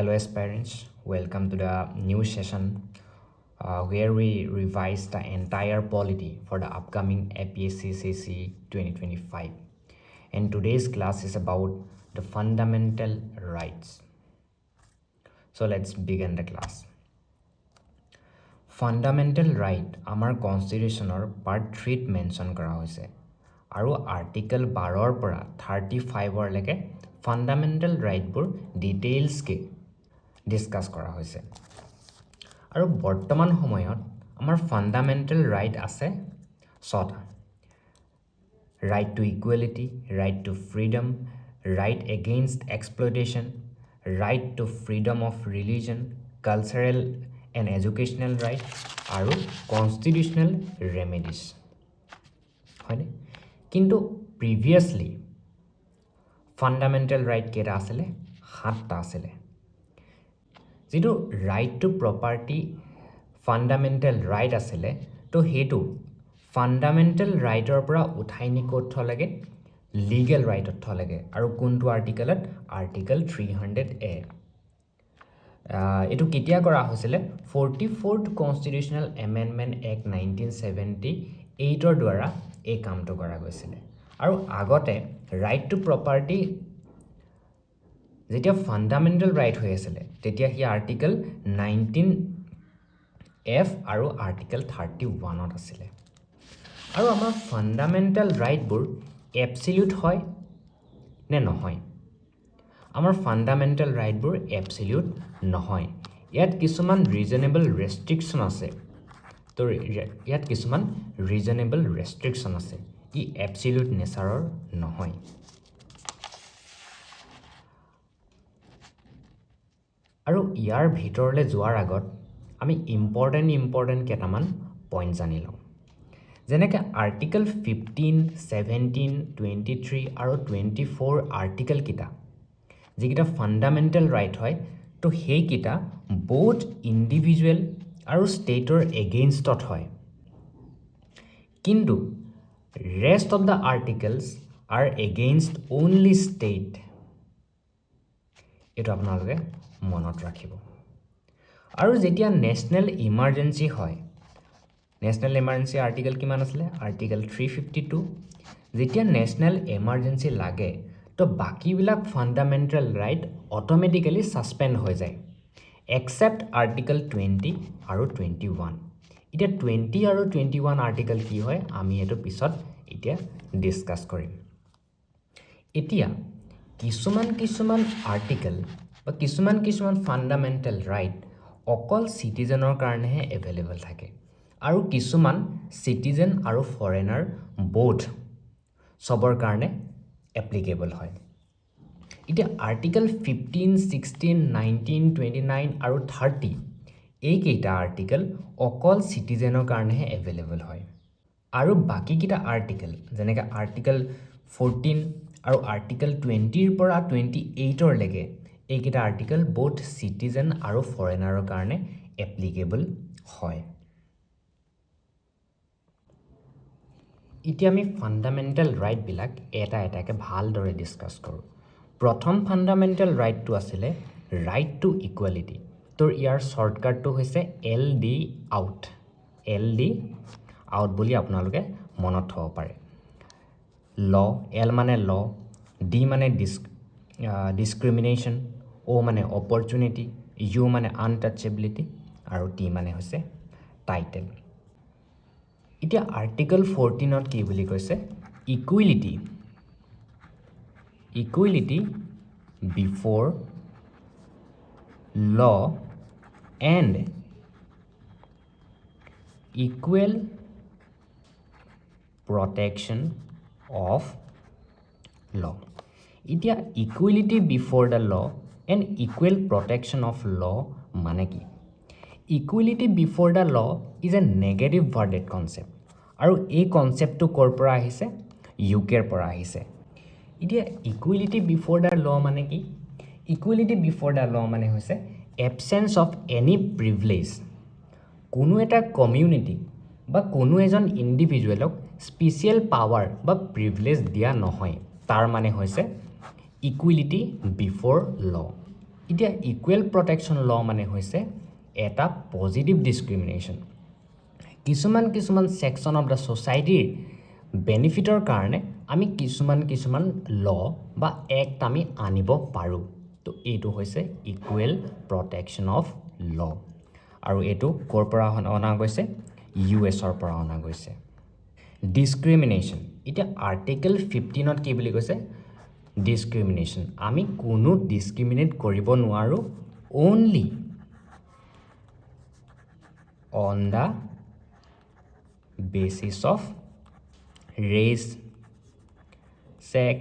Hello aspirants, welcome to the new session where we revise the entire polity for the upcoming APSC 2025. And today's class is about the fundamental rights. So let's begin the class. Fundamental right our constitution or part 3 mention kara hoise. Aru article 12 পৰা 35 লৈকে fundamental right bur details ke discuss kara hoise. Aru বৰ্তমান সময়ত আমাৰ fundamental right আছে 6টা. Right to equality, right to freedom, right against exploitation, right to freedom of religion, cultural and educational right, aru constitutional remedies. Hoine? Kintu previously fundamental right kera asile 7টা asile. Jitu right to property fundamental right asile to hetu fundamental right or pura uthai ni kot tholage legal right ot tholage aru kuntu article 300A etu ketia kora hoisile 44th constitutional amendment act 1978 or dwara ei kam to kora goisile aru agote right to property jetia fundamental right hoy asile tetia hi article 19F aru article 31 ot asile aru amar fundamental right bur absolute hoy ne nohoy amar fundamental right bur absolute nohoy yat kisuman reasonable restriction ase to yat kisuman reasonable restriction ase I absolute nature nohoy aru yar bhitorle joar agot ami important ketaman point janilo jeneke article 15 17 23 aru 24 article kita jikita fundamental right hoy to he kita both individual aru state or against ot hoy kintu rest of the articles are against only state eto apnaloge monot rakhibo aru jetia national emergency hoy national emergency article kiman asle article 352 jetia national emergency lage to baki bilak fundamental right automatically suspend hoy jay except article 20 aru 21 itia 20 aru 21 article ki hoy ami eto pisot itia discuss korim itia kisuman article বা কিছুমান fundamental right অকল citizenৰ কাৰণে হে available থাকে আৰু কিছুমান citizen আৰু foreigner both সবৰ কাৰণে applicable হয় এতিয়া article 15 16 19 29 আৰু 30 এই কেইটা article অকল citizenৰ কাৰণে হে available হয় আৰু বাকি কিটা article যেনেকৈ article 14 আৰু article 20 ৰ পৰা 28 ৰ লৈকে এইকেইটা আৰ্টিকেল both citizen আৰু foreigner কাৰণে applicable হয় এতিয়া আমি ফান্ডামেন্টাল ৰাইট বিলাক এটা এটাকে ভালদৰে ডিসকাস কৰো প্ৰথম ফান্ডামেন্টাল ৰাইট টু আছিল ৰাইট টু ইকুৱেলিটি তোৰ ইয়াৰ শৰ্টকাট টু হৈছে LD আউট বুলি আপোনালোকে মনত থব পাৰে ল L মানে ল D মানে discrimination O মানে opportunity U মানে untouchability আৰু T মানে হৈছে title ইতিয়া article 14 ত কি বুলি কৈছে equality before law and equal protection of law itia equality before the law and equal protection of law mane ki equality before the law is a negative worded concept aru ei concept to kor pora ahise UK er pora ahise itia equality before the law mane ki equality before the law mane hoise absence of any privilege কোনো এটা community বা কোনো এজন individualক special power বা privilege দিয়া নহয় তাৰ মানে হৈছে equality before law এতিয়া ইকুৱেল প্ৰটেকশ্যন ল মানে হৈছে এটা পজিটিভ ডিছক্ৰিমিনেশ্যন কিছুমান ছেকশ্যন অফ দ্য ছ'চাইটিৰ বেনিফিটৰ কাৰণে আমি কিছুমান ল বা এক্ট আমি আনিব পাৰোঁ তো এইটো হৈছে ইকুৱেল প্ৰটেকশ্যন অফ ল আৰু এইটো ক'ৰ পৰা অনা গৈছে US-ৰ পৰা অনা গৈছে ডিছক্ৰিমিনেশ্যন এতিয়া আৰ্টিকেল 15ত কি বুলি কৈছে ডিছক্ৰিমিনেশ্যন আমি কোনো ডিছক্ৰিমিনেট কৰিব নোৱাৰোঁ only on the basis of race, sex,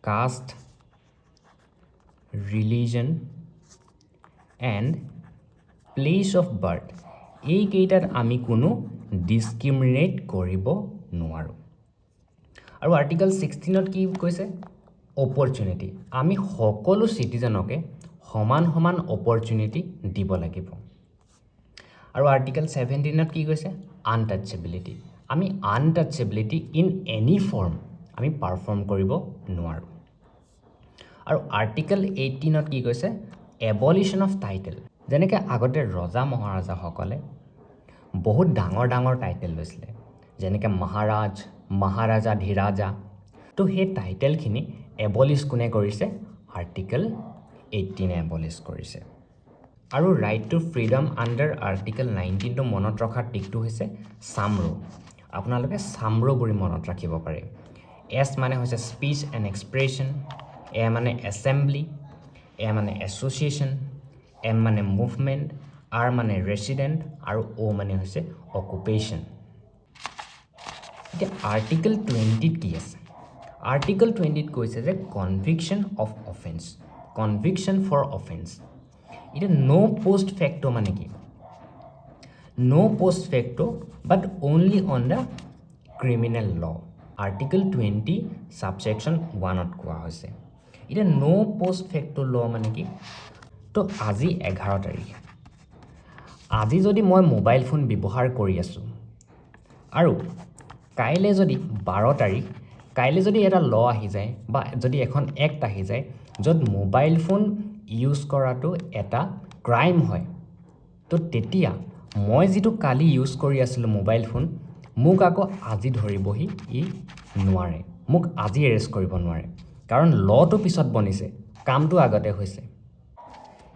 caste, religion and place of birth এইকেইটাত আমি কোনো ডিছক্ৰিমিনেট কৰিব নোৱাৰোঁ আৰু আৰ্টিকেল 16ত কি কৈছে অপৰচুনিটি আমি সকলো চিটিজেনকে সমান অপৰচুনিটি দিব লাগিব আৰু আৰ্টিকেল 17ত কি কৈছে আনটাচেবিলিটি আমি আনটাচেবিলিটি ইন এনি ফৰ্ম আমি পাৰফৰ্ম কৰিব নোৱাৰোঁ আৰু আৰ্টিকেল 18ত কি কৈছে এবলিশ্যন অফ টাইটেল যেনেকৈ আগতে ৰজা মহাৰাজাসকলে বহুত ডাঙৰ টাইটেল লৈছিলে যেনেকৈ মহাৰাজ মহাৰাজা ধীৰাজা তো সেই টাইটেলখিনি এবলিছ কোনে কৰিছে আৰ্টিকেল 18 এবলিছ কৰিছে আৰু right to freedom under article 19টো মনত ৰখাৰ টিকটো হৈছে চামৰো আপোনালোকে চামৰো বুলি মনত ৰাখিব পাৰে এছ মানে হৈছে স্পীচ এণ্ড এক্সপ্ৰেছন এ মানে এছেম্বলি এ মানে এছ'চিয়েশ্যন এম মানে মুভমেণ্ট আৰ মানে ৰেচিডেণ্ট আৰু অ' মানে হৈছে অকুপেশ্যন এতিয়া আৰ্টিকেল 20ত কি আছে আৰ্টিকেল 20ত কৈছে যে conviction of offence conviction for offence এতিয়া ন' পষ্ট ফেক্টো মানে কি no' post facto but only on the criminal law article 20 subsection 1ত কোৱা হৈছে এতিয়া ন' পষ্ট ফেক্টো ল মানে কি তো আজি 11 তাৰিখ আজি যদি মই মোবাইল ফোন ব্যৱহাৰ কৰি আছোঁ আৰু কাইলৈ যদি 12 তাৰিখ কাইলৈ যদি এটা ল আহি যায় বা যদি এখন এক্ট আহি যায় য'ত মোবাইল ফোন ইউজ কৰাটো এটা ক্ৰাইম হয় তো তেতিয়া মই যিটো কালি ইউজ কৰি আছিলোঁ মোবাইল ফোন মোক আকৌ আজি ধৰিবহি ই নোৱাৰে মোক আজি এৰেষ্ট কৰিব নোৱাৰে কাৰণ লটো পিছত বনিছে কামটো আগতে হৈছে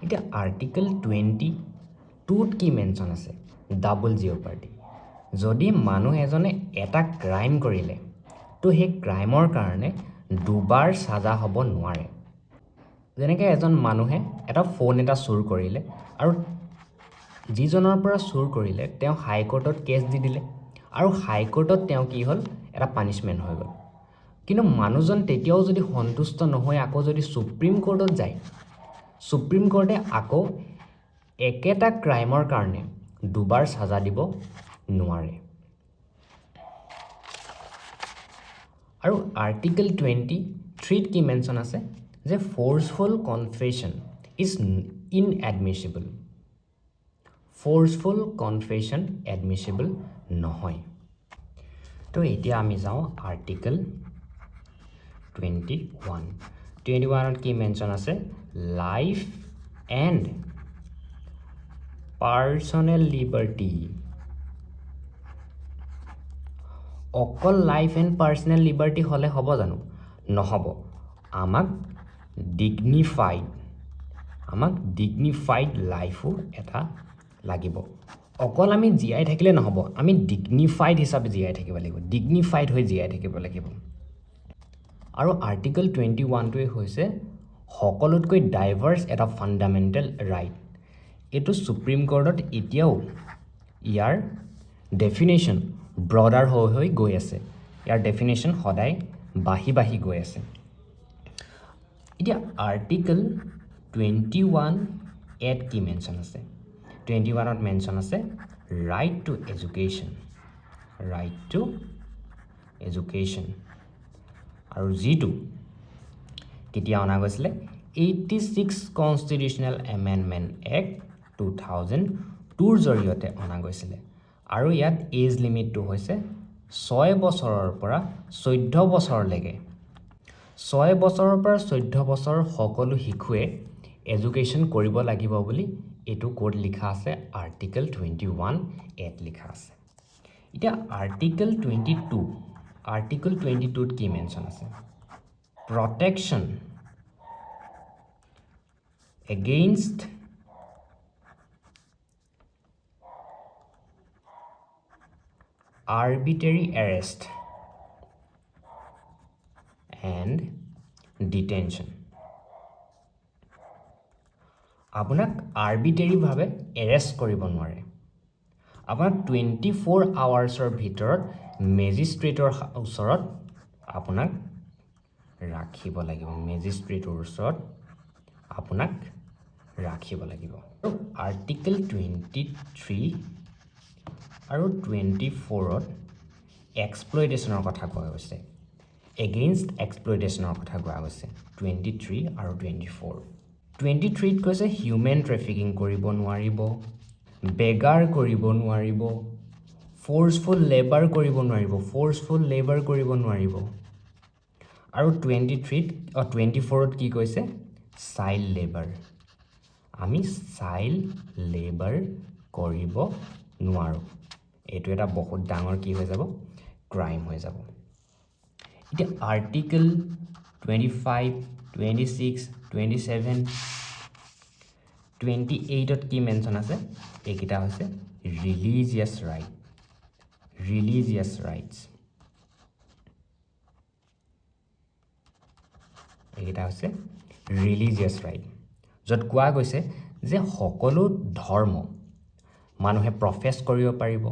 এতিয়া আৰ্টিকেল 22ত কি মেনশ্যন আছে ডাবল জিঅ'পাৰ্টি যদি মানুহ এজনে এটা ক্ৰাইম কৰিলে তো সেই ক্ৰাইমৰ কাৰণে দুবাৰ সাজা হ'ব নোৱাৰে যেনেকৈ এজন মানুহে এটা ফোন এটা চুৰ কৰিলে আৰু যিজনৰ পৰা চুৰ কৰিলে তেওঁ হাইকোৰ্টত কেছ দি দিলে আৰু হাইকোৰ্টত তেওঁ কি হ'ল এটা পানিছমেণ্ট হৈ গ'ল কিন্তু মানুহজন তেতিয়াও যদি সন্তুষ্ট নহয় আকৌ যদি সুপ্ৰিম কোৰ্টত যায় সুপ্ৰিম কোৰ্টে আকৌ একেটা ক্ৰাইমৰ কাৰণে দুবাৰ সাজা দিব নোৱাৰে আৰু আৰ্টিকেল 23ত কি মেনশ্যন আছে যে ফ'ৰ্চফুল কনফেশ্যন ইজ ইনএডমিছিবল ফ'ৰ্চফুল কনফেশ্যন এডমিছিবল নহয় তো এতিয়া আমি যাওঁ আৰ্টিকেল 21ত কি মেনশ্যন আছে লাইফ এণ্ড পাৰ্চনেল লিবাৰ্টি অকল লাইফ এণ্ড পাৰ্চনেল লিবাৰ্টি হ'লে হ'ব জানো নহ'ব আমাক ডিগনিফাইড লাইফো এটা লাগিব অকল আমি জীয়াই থাকিলে নহ'ব আমি ডিগনিফাইড হিচাপে জীয়াই থাকিব লাগিব ডিগনিফাইড হৈ জীয়াই থাকিব লাগিব আৰু আৰ্টিকেল 21টোৱে হৈছে সকলোতকৈ ডাইভাৰ্ছ এটা ফাণ্ডামেণ্টেল ৰাইট এইটো সুপ্ৰিম কোৰ্টত এতিয়াও ইয়াৰ ডেফিনেশ্যন ব্ৰডাৰ হৈ গৈ আছে ইয়াৰ ডেফিনেশ্যন সদায় বাঢ়ি গৈ আছে এতিয়া আৰ্টিকেল 21 এত কি মেনশ্যন আছে 21ত মেনশ্যন আছে ৰাইট টু এডুকেশ্যন আৰু যিটো কেতিয়া অনা গৈছিলে 86 কনষ্টিটিউশ্যনেল এমেণ্ডমেণ্ট এক্ট 2002ৰ জৰিয়তে অনা গৈছিলে আৰু ইয়াত এজ লিমিটটো হৈছে 6 বছৰৰ পৰা 14 বছৰলৈকে 6 বছৰৰ পৰা 14 বছৰ সকলো শিশুৱে এডুকেশ্যন কৰিব লাগিব বুলি এইটো ক'ত লিখা আছে আৰ্টিকেল 21 এত লিখা আছে এতিয়া আৰ্টিকেল 22 ত কি মেনশ্যন আছে protection against arbitrary arrest and detention আপোনাক আৰ্বিট্ৰেৰী ভাৱে এৰেষ্ট কৰিব নোৱাৰে আপোনাক 24 আৱাৰ্ছৰ ভিতৰত মেজিষ্ট্ৰেটৰ ওচৰত আপোনাক ৰাখিব লাগিব মেজিষ্ট্ৰেটৰ ওচৰত আপোনাক ৰাখিব লাগিব আৰ্টিকেল 23 আৰু 24ত এক্সপ্লইটেশ্যনৰ কথা কোৱা হৈছে এগেইনষ্ট এক্সপ্লইটেশ্যনৰ কথা কোৱা হৈছে 23 আৰু 24 23ত কৈছে হিউমেন ট্ৰেফিকিং কৰিব নোৱাৰিব বেগাৰ কৰিব নোৱাৰিব ফ'ৰ্চফুল লেবাৰ কৰিব নোৱাৰিব আৰু 24ত কি কৈছে চাইল্ড লেবাৰ আমি চাইল্ড লেবাৰ কৰিব নোৱাৰোঁ এইটো এটা বহুত ডাঙৰ কি হৈ যাব ক্ৰাইম হৈ যাব এতিয়া আৰ্টিকেল 25 26 27 28ত কি মেনশ্যন আছে এইকেইটা হৈছে ৰিলিজিয়াছ ৰাইটছ এইকেইটা হৈছে ৰিলিজিয়াছ ৰাইট য'ত কোৱা গৈছে যে সকলো ধৰ্ম মানুহে প্ৰফেছ কৰিব পাৰিব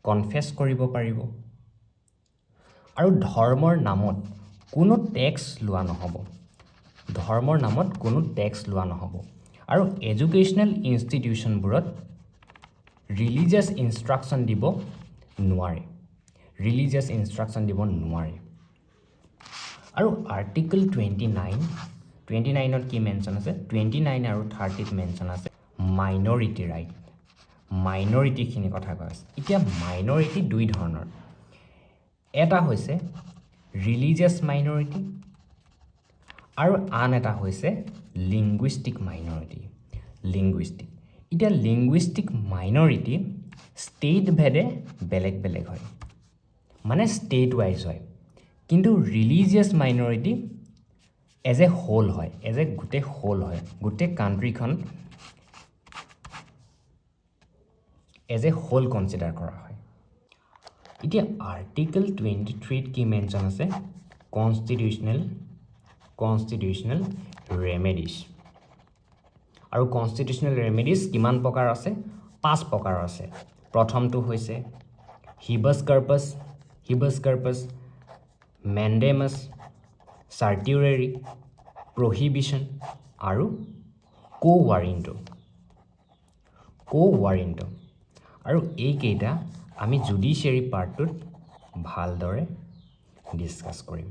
কনফেছ কৰিব পাৰিব আৰু ধৰ্মৰ নামত কোনো টেক্স লোৱা নহ'ব আৰু এডুকেশ্যনেল ইনষ্টিটিউশ্যনবোৰত ৰিলিজিয়াছ ইনষ্ট্ৰাকশ্যন দিব নোৱাৰে আৰু আৰ্টিকেল 29ত কি মেনশ্যন আছে 29 আৰু 30ত মেনশ্যন আছে মাইনৰিটি ৰাইট মাইনৰিটিখিনি কথা কোৱা আছে এতিয়া মাইনৰিটি দুই ধৰণৰ এটা হৈছে ৰিলিজিয়াছ মাইনৰিটি আৰু আন এটা হৈছে লিংগুইষ্টিক মাইনৰিটি এতিয়া লিংগুইষ্টিক মাইনৰিটি ষ্টেট ভেদে বেলেগ হয় মানে ষ্টেট ৱাইজ হয় কিন্তু religious minority as a whole হয় গোটেই কাণ্ট্ৰিখন এজ এ হোল কনচিডাৰ কৰা হয় এতিয়া আৰ্টিকেল 23ত কি মেনশ্যন আছে কনষ্টিটিউশ্যনেল ৰেমেডিজ আৰু কনষ্টিটিউশ্যনেল ৰেমেডিজ কিমান প্ৰকাৰ আছে 5 প্ৰকাৰৰ আছে প্ৰথমটো হৈছে হিবাছ কাৰ্পাছ মেণ্ডেমাছ চাৰ্টিউৰেৰী প্ৰহিবিশ্যন আৰু কোৱাৰিণ্টো আৰু এইকেইটা আমি জুডিচিয়াৰী পাৰ্টটোত ভালদৰে ডিছকাছ কৰিম